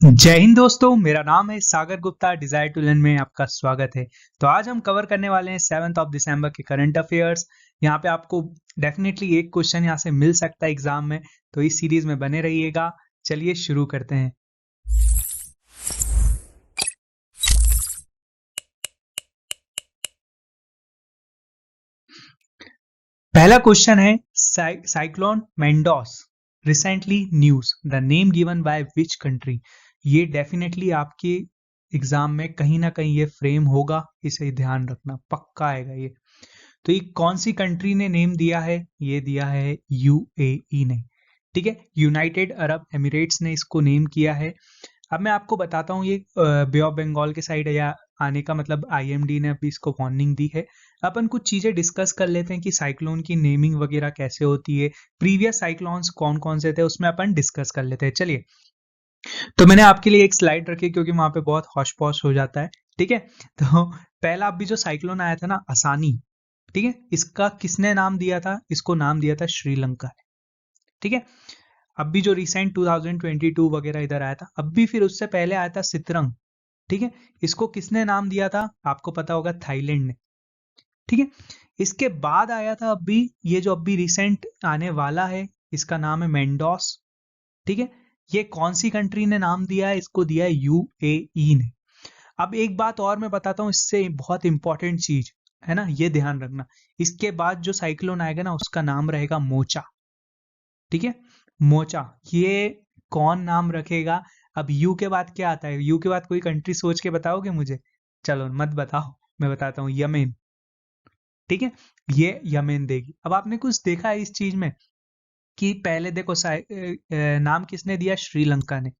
जय हिंद दोस्तों, मेरा नाम है सागर गुप्ता। डिजायर टू लर्न में आपका स्वागत है। तो आज हम कवर करने वाले हैं 7 ऑफ दिसंबर के करंट अफेयर्स। यहाँ पे आपको डेफिनेटली एक क्वेश्चन यहाँ से मिल सकता है एग्जाम में, तो इस सीरीज में बने रहिएगा। चलिए शुरू करते हैं। पहला क्वेश्चन है, cyclone Mandous recently news, the name given by which country. ये डेफिनेटली आपके एग्जाम में कहीं ना कहीं ये फ्रेम होगा, इसे ध्यान रखना, पक्का आएगा ये। तो ये कौन सी कंट्री ने नेम दिया है? ये दिया है यूएई ने। ठीक है, यूनाइटेड अरब एमिरेट्स ने इसको नेम किया है। अब मैं आपको बताता हूँ, ये बे ऑफ बंगाल के साइड या आने का मतलब आईएमडी ने अभी इसको वार्निंग दी है। अपन कुछ चीजें डिस्कस कर लेते हैं कि साइक्लोन की नेमिंग वगैरह कैसे होती है, प्रीवियस साइक्लोन्स कौन कौन से थे उसमें अपन डिस्कस कर लेते हैं। चलिए, तो मैंने आपके लिए एक स्लाइड रखी क्योंकि वहां पे बहुत हौश पौश हो जाता है। ठीक है, तो पहला अभी जो साइक्लोन आया था ना, आसानी, ठीक है, इसका किसने नाम दिया था? इसको नाम दिया था श्रीलंका ने। ठीक है, अब भी जो रिसेंट 2022 वगैरह इधर आया था, अब भी फिर उससे पहले आया था सितरंग। ठीक है, इसको किसने नाम दिया था? आपको पता होगा, थाईलैंड ने। ठीक है, इसके बाद आया था अभी ये जो अभी रिसेंट आने वाला है, इसका नाम है मेंडोस। ठीक है, ये कौन सी कंट्री ने नाम दिया है? इसको दिया है यूएई ने। अब एक बात और मैं बताता हूँ, इससे बहुत इंपॉर्टेंट चीज है ना, ये ध्यान रखना। इसके बाद जो साइक्लोन आएगा ना, उसका नाम रहेगा मोचा। ठीक है, मोचा, ये कौन नाम रखेगा? अब यू के बाद क्या आता है? यू के बाद कोई कंट्री सोच के बताओगे मुझे? चलो मत बताओ, मैं बताता हूँ, यमेन। ठीक है, ये यमेन देगी। अब आपने कुछ देखा है इस चीज में कि पहले देखो नाम किसने दिया? श्रीलंका ने।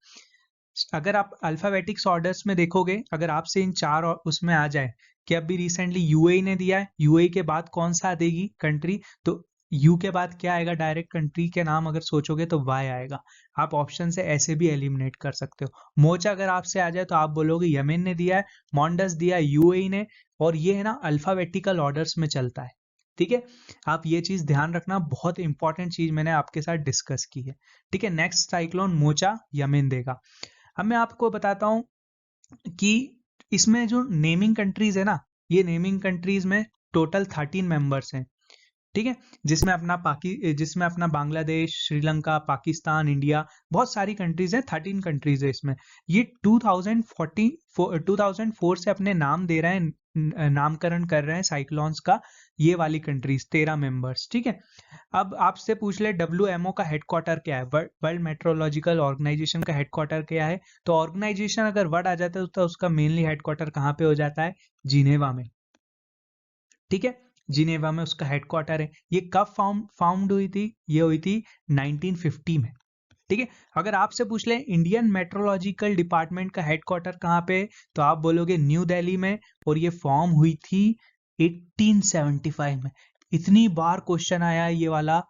अगर आप अल्फाबेटिक्स ऑर्डर्स में देखोगे, अगर आपसे इन चार उसमें आ जाए कि अभी रिसेंटली यूएई ने दिया है, यूएई के बाद कौन सा देगी कंट्री, तो यू के बाद क्या आएगा? डायरेक्ट कंट्री के नाम अगर सोचोगे तो वाई आएगा। आप ऑप्शन से ऐसे भी एलिमिनेट कर सकते हो। मोचा अगर आपसे आ जाए तो आप बोलोगे यमेन ने दिया है, मॉन्डस दिया है यूएई ने, और ये है ना अल्फाबेटिकल ऑर्डर्स में चलता है। ठीक है, आप ये चीज ध्यान रखना, बहुत इंपॉर्टेंट चीज मैंने आपके साथ डिस्कस की है। ठीक है, नेक्स्ट साइक्लोन मोचा यमेन देगा। अब मैं आपको बताता हूं कि इसमें जो नेमिंग कंट्रीज है ना, ये नेमिंग कंट्रीज में टोटल 13 मेंबर्स हैं। ठीक है, जिसमें अपना बांग्लादेश, श्रीलंका, पाकिस्तान, इंडिया, बहुत सारी कंट्रीज हैं। 13 कंट्रीज है इसमें। ये 2004 से अपने नाम दे रहे हैं, नामकरण कर रहे हैं साइक्लोन्स का। ये वाली कंट्रीज 13 मेंबर्स। ठीक है, अब आपसे पूछ ले डब्ल्यूएमओ का हेडक्वार्टर क्या है? वर्ल्ड मेट्रोलॉजिकल ऑर्गेनाइजेशन का हेडक्वार्टर क्या है? तो ऑर्गेनाइजेशन अगर वर्ड आ जाता है तो उसका मेनली हेडक्वार्टर कहाँ पे हो जाता है? जिनेवा में। ठीक है, जिनेवा में उसका हेडक्वार्टर है। ये कब फाउंड हुई थी? ये हुई थी 1950 में। ठीक है, अगर आपसे पूछ ले इंडियन मेट्रोलॉजिकल डिपार्टमेंट का हेडक्वार्टर कहाँ पे है, तो आप बोलोगे न्यू दिल्ली में, और ये फॉर्म हुई थी 1875 में। इतनी बार क्वेश्चन आया है ये वाला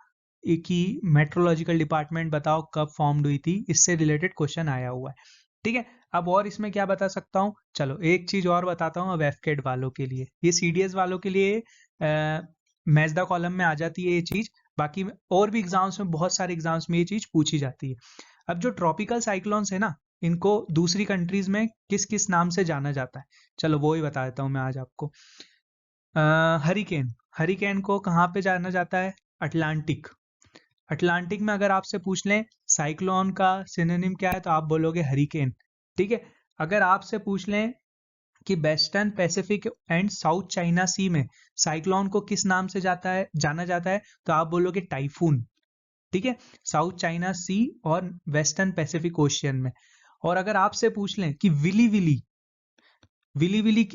कि मेट्रोलॉजिकल डिपार्टमेंट बताओ कब फॉर्म्ड हुई थी, इससे रिलेटेड क्वेश्चन आया हुआ है। ठीक है, अब और इसमें क्या बता सकता हूँ? चलो एक चीज और बताता हूँ अब एफकेट वालों के लिए, ये सीडीएस वालों के लिए मैच द कॉलम में आ जाती है ये चीज। बाकी और भी एग्जाम्स में, बहुत सारे एग्जाम्स में ये चीज पूछी जाती है। अब जो ट्रॉपिकल साइक्लोन्स है ना, इनको दूसरी कंट्रीज में किस किस नाम से जाना जाता है? चलो वो ही बता देता हूँ मैं आज आपको। हरिकेन, हरिकेन को कहाँ पे जाना जाता है? अटलांटिक। अटलांटिक में अगर आपसे पूछ लें साइक्लोन का सिनोनिम क्या है, तो आप बोलोगे हरिकेन। ठीक है, अगर आपसे पूछ लें कि Western Pacific and South China Sea में साइक्लोन को किस नाम से जाना जाता है, तो आप बोलोगे टाइफून। ठीक है, साउथ चाइना सी और वेस्टर्न पैसिफिक ओशियन में। और अगर आपसे पूछ लें कि विली विली, विली विली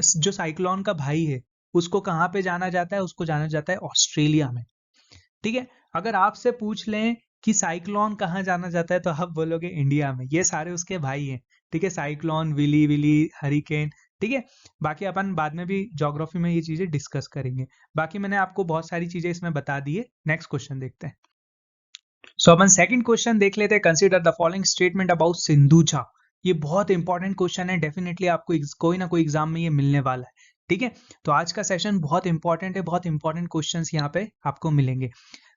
जो साइक्लोन का भाई है, उसको कहाँ पे जाना जाता है? उसको जाना जाता है ऑस्ट्रेलिया में। ठीक है, अगर आपसे पूछ लें कि साइक्लोन कहाँ जाना जाता है, तो आप बोलोगे इंडिया में। ये सारे उसके भाई हैं। ठीक है, साइक्लोन, विली विली, हरिकेन। ठीक है, बाकी अपन बाद में भी ज्योग्राफी में ये चीजें डिस्कस करेंगे। बाकी मैंने आपको बहुत सारी चीजें इसमें बता दी है। नेक्स्ट क्वेश्चन देखते हैं। सो अपन सेकंड क्वेश्चन देख लेते हैं। Consider the following statement about Sindhuja. ये बहुत इंपॉर्टेंट क्वेश्चन है, डेफिनेटली आपको कोई ना कोई एग्जाम में ये मिलने वाला है। ठीक है, तो आज का सेशन बहुत इंपॉर्टेंट है, बहुत इंपॉर्टेंट क्वेश्चंस यहाँ पे आपको मिलेंगे।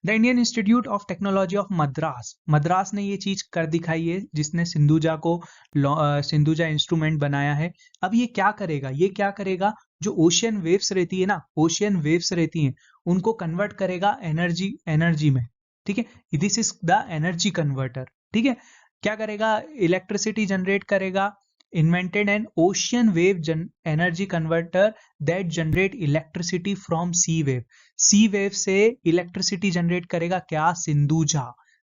The Indian institute of technology of Madras, Madras ने ये चीज कर दिखाई है, जिसने सिंधुजा को सिंधुजा इंस्ट्रूमेंट बनाया है। अब ये क्या करेगा, ये क्या करेगा, जो ओशियन वेव्स रहती है ना, ओशियन वेव्स रहती हैं, उनको कन्वर्ट करेगा एनर्जी में। ठीक है, this is the energy converter. ठीक है, क्या करेगा, इलेक्ट्रिसिटी जनरेट करेगा। Invented an ocean wave energy converter that generate electricity from sea wave. sea wave से इलेक्ट्रिसिटी जनरेट करेगा क्या, सिंधुजा।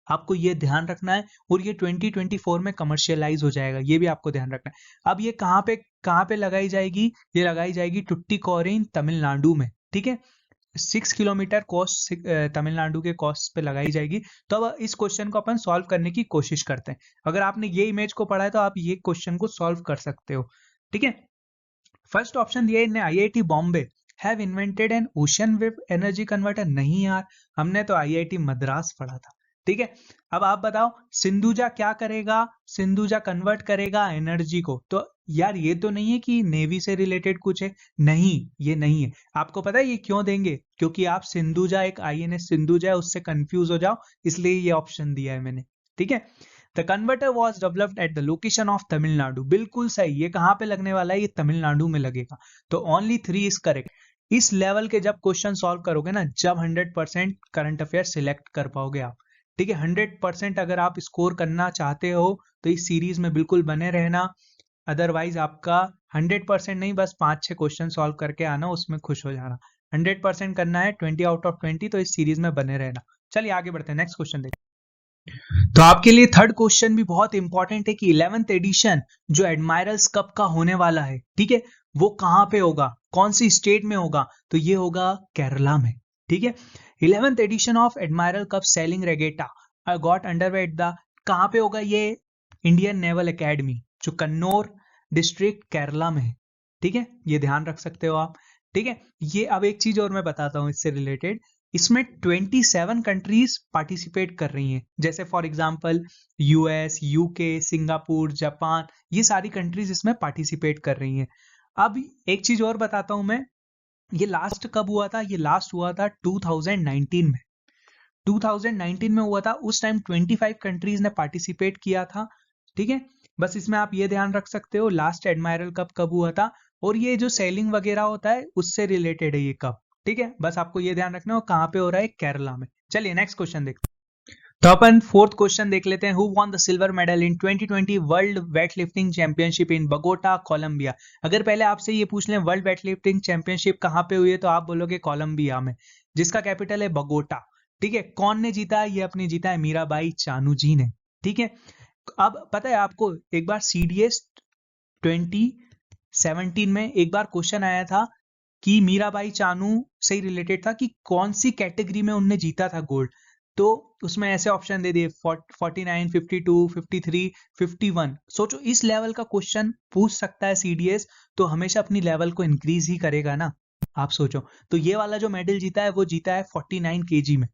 आपको ये ध्यान रखना है, और ये 2024 में कमर्शियलाइज हो जाएगा, ये भी आपको ध्यान रखना है। अब ये कहाँ पे लगाई जाएगी, ये लगाई जाएगी टुट्टीकोरिन तमिलनाडु में। ठीक है, 6 किलोमीटर कोस्ट तमिलनाडु के कोस्ट पे लगाई जाएगी। तो अब इस क्वेश्चन को अपन सॉल्व करने की कोशिश करते हैं। अगर आपने ये इमेज को पढ़ा है तो आप ये क्वेश्चन को सॉल्व कर सकते हो। ठीक है, फर्स्ट ऑप्शन दिया इन्हें, IIT Bombay have invented N ocean wave energy converter. नहीं यार, हमने तो आईआईटी मद्रास पढ़ा था। ठीक है, अब आप बताओ सिंधुजा क्या करेगा, सिंधुजा कन्वर्ट करेगा एनर्जी को। तो यार ये तो नहीं है कि नेवी से रिलेटेड कुछ है, नहीं ये नहीं है। आपको पता है ये क्यों देंगे, क्योंकि आप सिंधुजा, एक आईएनएस सिंधुजा है, उससे कंफ्यूज हो जाओ, इसलिए ये ऑप्शन दिया है मैंने। ठीक है, the converter was developed at the location of Tamil Nadu. बिल्कुल सही, ये कहाँ पे लगने वाला है, ये तमिलनाडु में लगेगा। तो ओनली 3 इज करेक्ट। इस लेवल के जब क्वेश्चन सॉल्व करोगे ना, जब 100% करंट अफेयर सिलेक्ट कर पाओगे आप। ठीक है, 100% अगर आप स्कोर करना चाहते हो तो इस सीरीज में बिल्कुल बने रहना। अदरवाइज आपका 100% नहीं, बस 5-6 क्वेश्चन सॉल्व करके आना, उसमें खुश हो जाना। 100% करना है, 20 आउट ऑफ 20, तो इस सीरीज में बने रहना। चलिए आगे बढ़ते हैं, नेक्स्ट क्वेश्चन देखते हैं। तो आपके लिए थर्ड क्वेश्चन भी बहुत इंपॉर्टेंट है कि 11th एडिशन जो एडमायरल्स कप का होने वाला है, ठीक है, वो कहां पे होगा, कौन सी स्टेट में होगा, तो ये होगा केरला में। ठीक है, 11th edition of admiral cup sailing regatta got underway at the, कहां पे होगा ये, इंडियन नेवल एकेडमी, जो कन्नौर डिस्ट्रिक्ट केरला में है। ठीक है, ये ध्यान रख सकते हो आप। ठीक है, ये अब एक चीज और मैं बताता हूं इससे रिलेटेड, इसमें 27 कंट्रीज पार्टिसिपेट कर रही हैं, जैसे for example US, UK, Singapore, Japan, ये सारी कंट्रीज इसमें पार्टिसिपेट कर रही हैं। अब एक चीज और बताता हूं मैं, ये लास्ट कब हुआ था, ये लास्ट हुआ था 2019 में। 2019 में हुआ था, उस टाइम 25 कंट्रीज ने पार्टिसिपेट किया था। ठीक है, बस इसमें आप ये ध्यान रख सकते हो लास्ट एडमायरल कप कब हुआ था, और ये जो सेलिंग वगैरह होता है उससे रिलेटेड है ये कप। ठीक है, बस आपको ये ध्यान रखना है, कहां पे हो रहा है, केरला में। चलिए नेक्स्ट क्वेश्चन देखते हैं। तो अपन फोर्थ क्वेश्चन देख लेते हैं। Who won the silver medal in 2020 world weightlifting championship in Bogota, Colombia. अगर पहले आपसे ये पूछ लें वर्ल्ड वेट लिफ्टिंग चैंपियनशिप कहां पे हुई है, तो आप बोलोगे कोलंबिया में, जिसका कैपिटल है बगोटा। ठीक है, कौन ने जीता है, ये अपने जीता है मीराबाई चानू जी ने। ठीक है, अब पता है आपको, एक बार सीडीएस 2017 में एक बार क्वेश्चन आया था कि मीराबाई चानू से ही रिलेटेड था, कि कौन सी कैटेगरी में उनने जीता था गोल्ड। तो उसमें ऐसे ऑप्शन दे दिए 49, 52, 53, 51। सोचो इस लेवल का क्वेश्चन पूछ सकता है सीडीएस, तो हमेशा अपनी लेवल को इंक्रीज ही करेगा ना। आप सोचो, तो ये वाला जो मेडल जीता है वो जीता है 49 केजी में।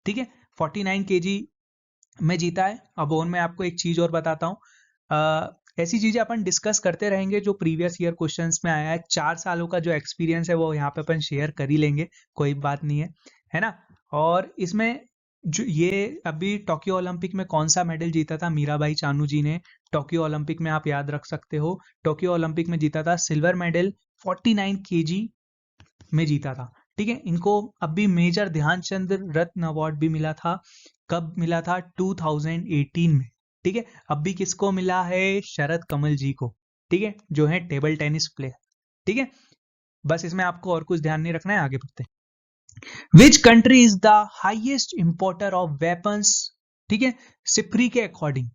ठीक है, 49 केजी में जीता है। अब और मैं आपको एक चीज और बताता हूँ, ऐसी चीजें अपन डिस्कस करते रहेंगे जो प्रीवियस ईयर क्वेश्चंस में आया है। 4 सालों का जो एक्सपीरियंस है वो यहाँ पे अपन शेयर कर ही लेंगे, कोई बात नहीं है ना। और इसमें जो ये अभी टोक्यो ओलंपिक में कौन सा मेडल जीता था मीराबाई चानू जी ने, टोक्यो ओलंपिक में आप याद रख सकते हो, टोक्यो ओलंपिक में जीता था सिल्वर मेडल, 49 केजी में जीता था। ठीक है, इनको अभी मेजर ध्यानचंद रत्न अवार्ड भी मिला था, कब मिला था, 2018 में। ठीक है, अभी किसको मिला है, शरद कमल जी को। ठीक है, जो है टेबल टेनिस प्लेयर। ठीक है, बस इसमें आपको और कुछ ध्यान नहीं रखना है, आगे बढ़ते हैं। Which country is the highest importer of weapons, ठीक है, सिप्री के अकॉर्डिंग।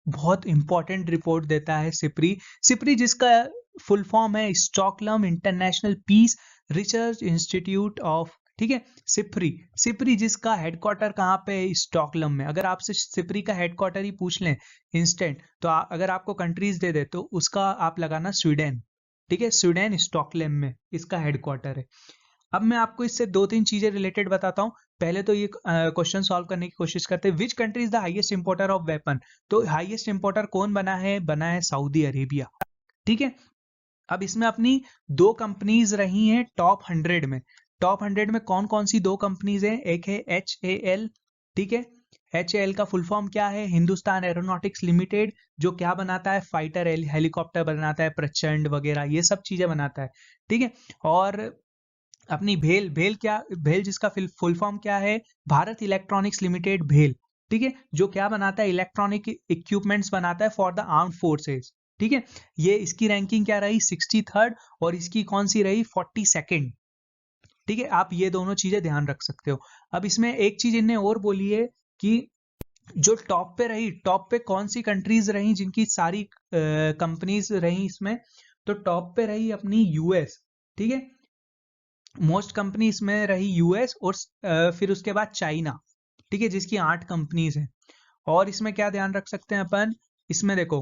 बहुत इंपॉर्टेंट रिपोर्ट देता है सिप्री, सिप्री जिसका फुल फॉर्म है Stockholm international peace research institute of. ठीक है, सिप्री, सिप्री जिसका हेडक्वार्टर कहाँ पे है, स्टॉकहोल्म में। अगर आपसे सिप्री का हेडक्वार्टर ही पूछ लें इंस्टेंट, तो अगर आपको कंट्रीज दे दे तो उसका आप लगाना स्वीडन। ठीक है, स्वीडन स्टॉकहोल्म में इसका हेडक्वार्टर है। अब मैं आपको इससे 2-3 चीजें रिलेटेड बताता हूँ। पहले तो ये क्वेश्चन सॉल्व करने की कोशिश करते हैं। Which country is the highest importer of weapon, तो हाईएस्ट इंपोर्टर कौन बना है, बना है सऊदी अरेबिया। ठीक है, अब इसमें अपनी दो कंपनीज रही हैं टॉप 100 में। टॉप 100 में कौन कौन सी दो कंपनीज हैं? एक है HAL, ठीक है। HAL का फुल फॉर्म क्या है? हिंदुस्तान एरोनॉटिक्स लिमिटेड, जो क्या बनाता है? फाइटर हेलीकॉप्टर बनाता है, प्रचंड वगैरह ये सब चीजें बनाता है, ठीक है। और अपनी भेल, भेल क्या, भेल जिसका फुल फॉर्म क्या है? भारत इलेक्ट्रॉनिक्स लिमिटेड, भेल, ठीक है, जो क्या बनाता है? इलेक्ट्रॉनिक इक्विपमेंट्स बनाता है फॉर द आर्म्ड फोर्सेस, ठीक है। ये इसकी रैंकिंग क्या रही? 63rd, और इसकी कौन सी रही? 42nd, ठीक है। आप ये दोनों चीजें ध्यान रख सकते हो। अब इसमें एक चीज इनने और बोली है कि जो टॉप पे रही, टॉप पे कौन सी कंट्रीज रही जिनकी सारी कंपनीज रही इसमें? तो टॉप पे रही अपनी यूएस, ठीक है। मोस्ट कंपनी इसमें रही यूएस, और फिर उसके बाद चाइना, ठीक है, जिसकी 8 कंपनीज हैं। और इसमें क्या ध्यान रख सकते हैं अपन? इसमें देखो,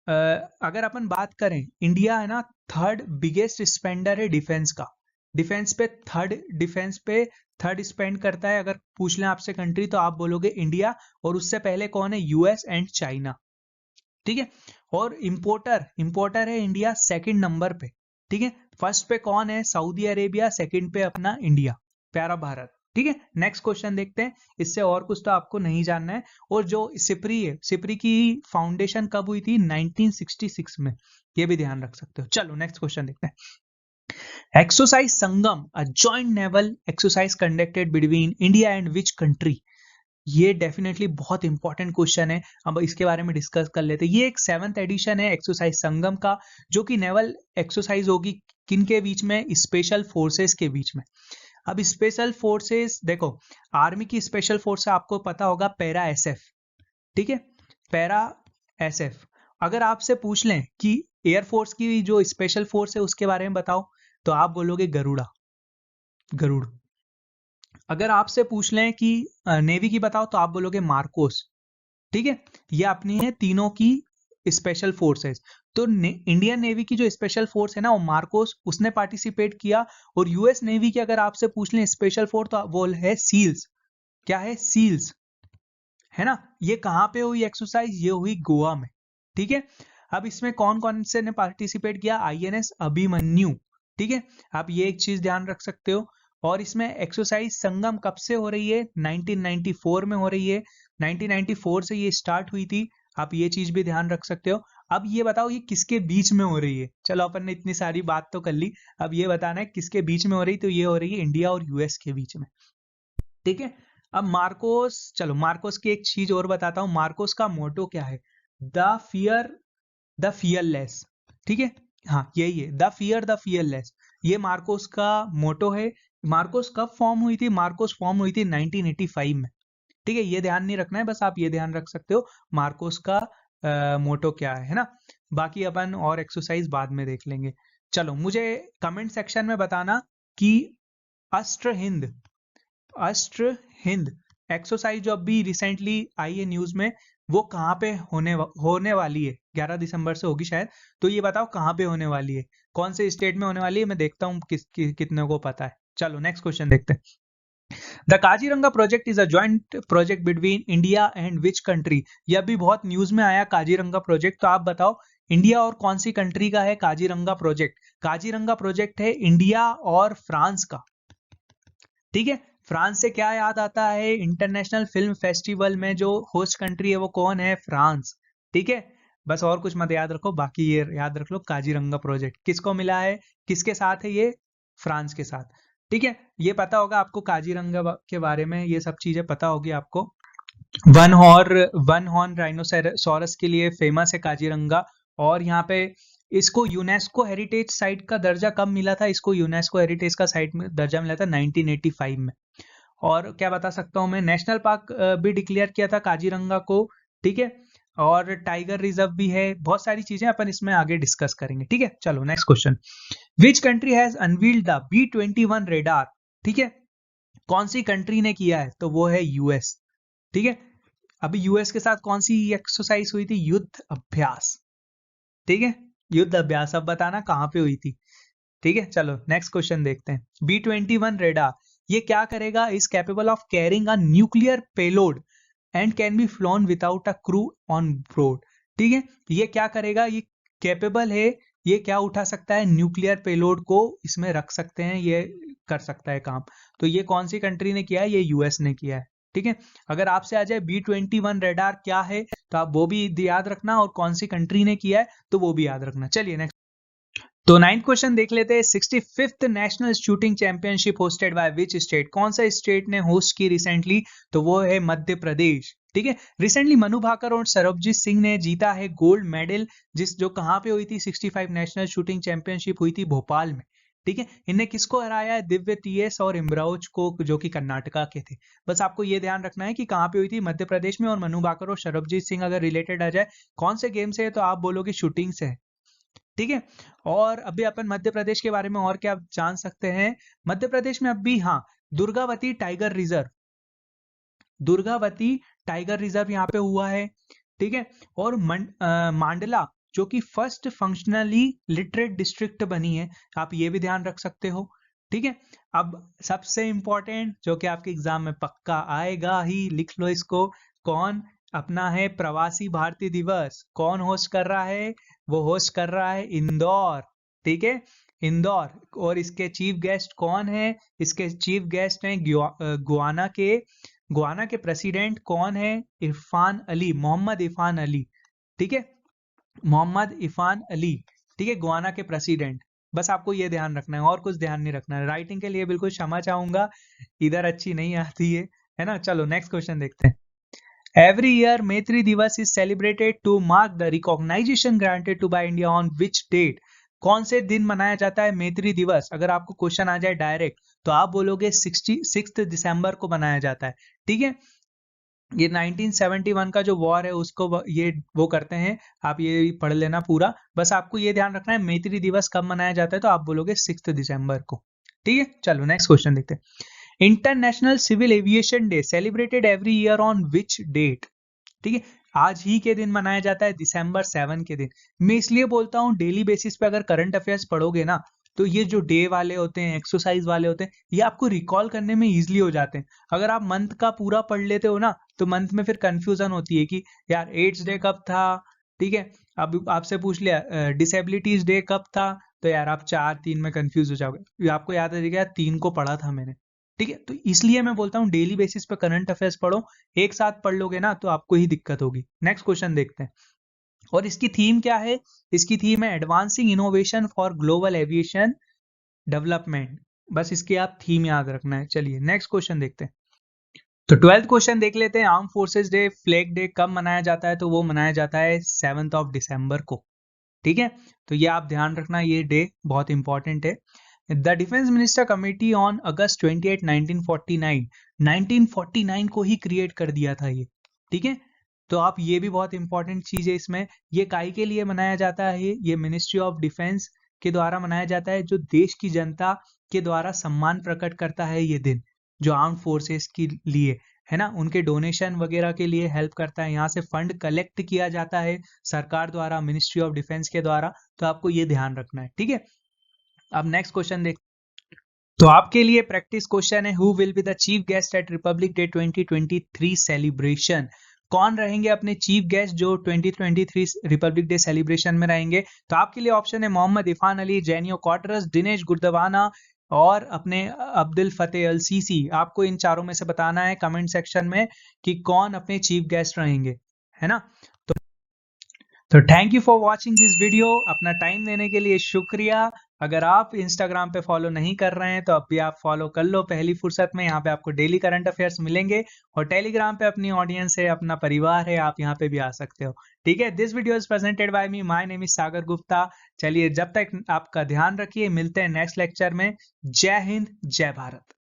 अगर अपन बात करें, इंडिया है ना, थर्ड बिगेस्ट स्पेंडर है डिफेंस का। डिफेंस पे थर्ड स्पेंड करता है। अगर पूछ लें आपसे कंट्री, तो आप बोलोगे इंडिया, और उससे पहले कौन है? यूएस एंड चाइना, ठीक है। और इंपोर्टर है इंडिया सेकंड नंबर पे, ठीक है। फर्स्ट पे कौन है? सऊदी अरेबिया, सेकंड पे अपना इंडिया, प्यारा भारत, ठीक है। नेक्स्ट क्वेश्चन देखते हैं। इससे और कुछ तो आपको नहीं जानना है। और जो सिप्री है, सिप्री की फाउंडेशन कब हुई थी? 1966 में, ये भी ध्यान रख सकते हो। चलो नेक्स्ट क्वेश्चन देखते हैं। Exercise Sangam, a joint naval exercise conducted between India and which country? ये डेफिनेटली बहुत इंपॉर्टेंट क्वेश्चन है। अब इसके बारे में डिस्कस कर लेते हैं। ये एक 7th एडिशन है एक्सरसाइज संगम का, जो कि नेवल एक्सरसाइज होगी किन के बीच में? स्पेशल फोर्सेस के बीच में। अब स्पेशल फोर्सेस देखो, आर्मी की स्पेशल फोर्स आपको पता होगा, पैरा एसएफ, ठीक है, पैरा एसएफ। अगर आपसे पूछ लें कि एयरफोर्स की जो स्पेशल फोर्स है उसके बारे में बताओ, तो आप बोलोगे गरुड़ा, गरुड़। अगर आपसे पूछ लें कि नेवी की बताओ, तो आप बोलोगे मार्कोस, ठीक है। ये अपनी है तीनों की स्पेशल फोर्सेस। तो इंडियन नेवी की जो स्पेशल फोर्स है ना, वो मार्कोस, उसने पार्टिसिपेट किया। और यूएस नेवी की अगर आपसे पूछ लें स्पेशल फोर्स, तो वो है सील्स। क्या है? सील्स, है ना। ये कहाँ पे हुई एक्सरसाइज? ये हुई गोवा में, ठीक है। अब इसमें कौन कौन से ने पार्टिसिपेट किया? आईएनएस अभिमन्यु, ठीक है। आप ये एक चीज ध्यान रख सकते हो। और इसमें एक्सरसाइज संगम कब से हो रही है? 1994 में हो रही है। 1994 से ये स्टार्ट हुई थी। आप ये चीज भी ध्यान रख सकते हो। अब ये बताओ, ये किसके बीच में हो रही है? चलो, अपन ने इतनी सारी बात तो कर ली। अब ये बताना है किसके बीच में हो रही। तो ये हो रही है इंडिया और यूएस के बीच में, ठीक है। अब मार्कोस, चलो मार्कोस की एक चीज और बताता हूँ। मार्कोस का मोटो क्या है? द फियरलेस, ठीक है। हाँ, यही है, द फियर द फियरलेस। ये मार्कोस का मोटो है। मार्कोस कब फॉर्म हुई थी? मार्कोस फॉर्म हुई थी 1985 में, ठीक है। ये ध्यान नहीं रखना है, बस आप ये ध्यान रख सकते हो मार्कोस का मोटो क्या है ना। बाकी अपन और एक्सरसाइज बाद में देख लेंगे। चलो, मुझे कमेंट सेक्शन में बताना कि अस्त्र हिंद, अस्त्र हिंद एक्सरसाइज जो अभी रिसेंटली आई है न्यूज में, वो कहाँ पे होने वाली है? 11 दिसंबर से होगी शायद। तो ये बताओ कहाँ पे होने वाली है, कौन से स्टेट में होने वाली है? मैं देखता हूँ कितने को पता है। चलो नेक्स्ट क्वेश्चन देखते हैं। The Kaziranga project is a joint project between India and which country? ये अभी बहुत न्यूज में आया काजीरंगा प्रोजेक्ट। तो आप बताओ इंडिया और कौन सी कंट्री का है काजीरंगा प्रोजेक्ट? काजीरंगा प्रोजेक्ट है इंडिया और फ्रांस का, ठीक है। फ्रांस से क्या याद आता है? इंटरनेशनल फिल्म फेस्टिवल में जो होस्ट कंट्री है वो कौन है? फ्रांस, ठीक है। बस और कुछ मत याद रखो, बाकी ये याद रख लो, काजीरंगा प्रोजेक्ट किसको मिला है, किसके साथ है ये? फ्रांस के साथ, ठीक है। ये पता होगा आपको काजीरंगा के बारे में, ये सब चीजें पता होगी आपको। वन हॉर्न राइनोसोरस के लिए फेमस है काजीरंगा। और यहाँ पे इसको यूनेस्को हेरिटेज साइट का दर्जा कब मिला था? इसको यूनेस्को हेरिटेज का साइट में दर्जा मिला था 1985 में। और क्या बता सकता हूँ मैं, नेशनल पार्क भी डिक्लेयर किया था काजीरंगा को, ठीक है। और टाइगर रिजर्व भी है। बहुत सारी चीजें अपन इसमें आगे डिस्कस करेंगे, ठीक है। चलो next question. Which country has unveiled the B-21 radar? ठीक है, कौन सी कंट्री ने किया है? तो वो है यूएस, ठीक है। अभी यूएस के साथ कौन सी एक्सरसाइज हुई थी? युद्ध अभ्यास, ठीक है, युद्ध अभ्यास। अब बताना कहाँ पे हुई थी, ठीक है। चलो नेक्स्ट क्वेश्चन देखते हैं। B-21 रेडार ये क्या करेगा? Is capable of carrying a nuclear payload and can be phloem without a crew on board, ठीक है। ये क्या करेगा? ये कैपेबल है, ये क्या उठा सकता है, न्यूक्लियर पेलोड को इसमें रख सकते हैं, ये कर सकता है काम। तो ये कौन सी कंट्री ने किया है, ये यूएस ने किया है। ठीक है, अगर आपसे आ जाए B-21 रडार क्या है तो आप वो भी याद रखना, और कौन सी कंट्री ने किया है तो वो भी याद रखना। चलिए नेक्स्ट। तो 9th क्वेश्चन देख लेते हैं। 65th national shooting championship hosted by which state, कौन सा स्टेट ने होस्ट की रिसेंटली, तो वो है मध्य प्रदेश। ठीक है, रिसेंटली मनु भाकर और सरबजीत सिंह ने जीता है गोल्ड मेडल, जो कहाँ पे हुई थी, 65 नेशनल शूटिंग चैंपियनशिप हुई थी भोपाल में। ठीक है, इनने किसको हराया है, दिव्य TS और इमराउज को, जो कि कर्नाटका के थे। बस आपको ये ध्यान रखना है कि कहाँ पे हुई थी, मध्य प्रदेश में। और मनु भाकर और सरबजीत सिंह अगर रिलेटेड आ जाए कौन से गेम से है तो आप बोलोगे शूटिंग से है। ठीक है, और अभी अपन मध्य प्रदेश के बारे में और क्या जान सकते हैं। मध्य प्रदेश में अभी हाँ, Durgavati tiger reserve, Durgavati tiger reserve यहाँ पे हुआ है। ठीक है, और मांडला जो कि फर्स्ट फंक्शनली लिटरेट डिस्ट्रिक्ट बनी है, आप ये भी ध्यान रख सकते हो। ठीक है, अब सबसे इंपॉर्टेंट जो कि आपके एग्जाम में पक्का आएगा ही, लिख लो इसको, कौन अपना है प्रवासी भारतीय दिवस, कौन होस्ट कर रहा है, वो होस्ट कर रहा है इंदौर। ठीक है, इंदौर। और इसके चीफ गेस्ट कौन है, इसके चीफ गेस्ट हैं गुआना के प्रेसिडेंट कौन है, इरफान अली, मोहम्मद इरफान अली। ठीक है, मोहम्मद इरफान अली। ठीक है, गुआना के प्रेसिडेंट। बस आपको ये ध्यान रखना है, और कुछ ध्यान नहीं रखना है। राइटिंग के लिए बिल्कुल क्षमा चाहूंगा, इधर अच्छी नहीं आती है ना। चलो नेक्स्ट क्वेश्चन देखते हैं। Every year, Maitri Divas is celebrated to mark the recognition granted to by India on which date? कौन से दिन मनाया जाता है मैत्री दिवस? अगर आपको क्वेश्चन आ जाए डायरेक्ट तो आप बोलोगे 66 दिसंबर को मनाया जाता है। ठीक है, ये 1971 का जो वॉर है उसको ये वो करते हैं, आप ये पढ़ लेना पूरा। बस आपको ये ध्यान रखना है मैत्री दिवस कब मनाया जाता है, तो आप बोलोगे 6 दिसंबर को। ठीक है, चलो नेक्स्ट क्वेश्चन देखते हैं। International civil aviation day celebrated every year on which date? ठीक है, आज ही के दिन मनाया जाता है, December 7 के दिन। मैं इसलिए बोलता हूँ डेली बेसिस पे अगर करंट अफेयर्स पढ़ोगे ना, तो ये जो डे वाले होते हैं, एक्सरसाइज वाले होते हैं, ये आपको रिकॉल करने में इजिली हो जाते हैं। अगर आप मंथ का पूरा पढ़ लेते हो ना, तो मंथ में फिर कंफ्यूजन होती है कि यार एड्स डे कब था। ठीक है, अब आपसे पूछ लिया डिसेबिलिटीज डे कब था, तो यार आप 4-3 में कंफ्यूज हो जाओगे। आपको याद है यार 3 को पढ़ा था मैंने। ठीक है, तो इसलिए मैं बोलता हूँ डेली बेसिस पे करंट अफेयर्स पढ़ो, एक साथ पढ़ लोगे ना तो आपको ही दिक्कत होगी। नेक्स्ट क्वेश्चन देखते हैं, और इसकी थीम क्या है, इसकी थीम है advancing innovation for global aviation development. बस इसकी आप थीम याद रखना है। चलिए नेक्स्ट क्वेश्चन देखते हैं। तो 12th क्वेश्चन देख लेते हैं। Arm forces day, flag day कब मनाया जाता है, तो वो मनाया जाता है 7 दिसंबर को। ठीक है, तो ये आप ध्यान रखना, ये डे बहुत इंपॉर्टेंट है। The defence minister committee on August 28, 1949 को ही क्रिएट कर दिया था ये। ठीक है, तो आप ये भी बहुत इंपॉर्टेंट चीज है इसमें। ये काई के लिए मनाया जाता है, ये मिनिस्ट्री ऑफ डिफेंस के द्वारा मनाया जाता है, जो देश की जनता के द्वारा सम्मान प्रकट करता है ये दिन, जो आर्म फोर्सेस के लिए है ना, उनके डोनेशन वगैरह के लिए हेल्प करता है। यहाँ से फंड कलेक्ट किया जाता है सरकार द्वारा, मिनिस्ट्री ऑफ डिफेंस के द्वारा। तो आपको ये ध्यान रखना है। ठीक है, अब नेक्स्ट क्वेश्चन देख। तो आपके लिए प्रैक्टिस क्वेश्चन है, who will be the chief guest at Republic day 2023 celebration? कौन रहेंगे अपने चीफ गेस्ट जो 2023 रिपब्लिक डे सेलिब्रेशन में रहेंगे? तो आपके लिए ऑप्शन है मोहम्मद इरफान अली, जेनियो क्वार्टरस, दिनेश गुरदवाना और अपने अब्दुल फतेह अल सीसी। आपको इन चारों में से बताना है कमेंट सेक्शन में कि कौन अपने चीफ गेस्ट रहेंगे, है ना। तो thank you for watching this video, अपना टाइम देने के लिए शुक्रिया। अगर आप इंस्टाग्राम पे फॉलो नहीं कर रहे हैं तो अब भी आप फॉलो कर लो पहली फुर्सत में। यहाँ पे आपको डेली करंट अफेयर्स मिलेंगे, और टेलीग्राम पे अपनी ऑडियंस है, अपना परिवार है, आप यहाँ पे भी आ सकते हो। ठीक है, this video is presented by me, my name is Sagar Gupta. चलिए, जब तक आपका ध्यान रखिए, मिलते हैं नेक्स्ट लेक्चर में। जय हिंद, जय भारत।